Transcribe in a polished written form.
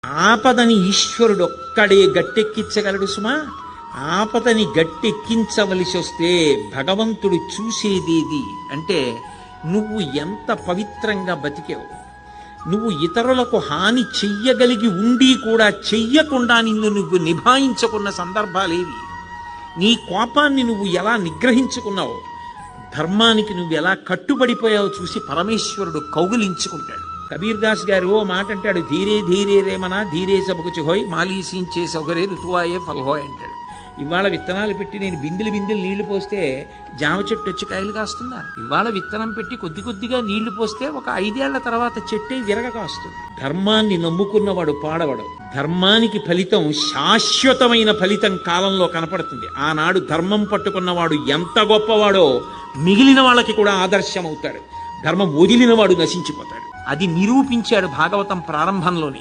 ఆపదని ఈశ్వరుడు ఒక్కడే గట్టెక్కించగలడు సుమా. ఆపదని గట్టెక్కించవలసి వస్తే భగవంతుడు చూసేదేది అంటే నువ్వు ఎంత పవిత్రంగా బతికావు. నువ్వు ఇతరులకు హాని చెయ్యగలిగి ఉండి కూడా చెయ్యకుండా నిన్ను నువ్వు నిభాయించుకున్న సందర్భాలేవి. నీ కోపాన్ని నువ్వు ఎలా నిగ్రహించుకున్నావు, ధర్మానికి నువ్వు ఎలా కట్టుబడిపోయావో చూసి పరమేశ్వరుడు కౌగిలించుకుంటాడు. కబీర్ దాస్ గారు ఓ మాట అంటాడు, ధీరే ధీరే రేమనా ధీరే సబకుచి హోయ్ మాలీసించే సౌకర్య ఋతువాయే ఫల్హోయ్ అంటాడు. ఇవాళ విత్తనాలు పెట్టి నేను బిందెలు నీళ్లు పోస్తే జామ చెట్టు వచ్చి కాయలు కాస్తుందా? ఇవాళ విత్తనం పెట్టి కొద్ది కొద్దిగా నీళ్లు పోస్తే ఒక 5 ఏళ్ల తర్వాత చెట్టే విరగ కాస్తుంది. ధర్మాన్ని నమ్ముకున్నవాడు పాడవడు. ధర్మానికి ఫలితం శాశ్వతమైన ఫలితం కాలంలో కనపడుతుంది. ఆనాడు ధర్మం పట్టుకున్నవాడు ఎంత గొప్పవాడో మిగిలిన వాళ్ళకి కూడా ఆదర్శం అవుతాడు. ధర్మం వదిలినవాడు నశించిపోతాడు. అది నిరూపించాడు భాగవతం ప్రారంభంలోనే.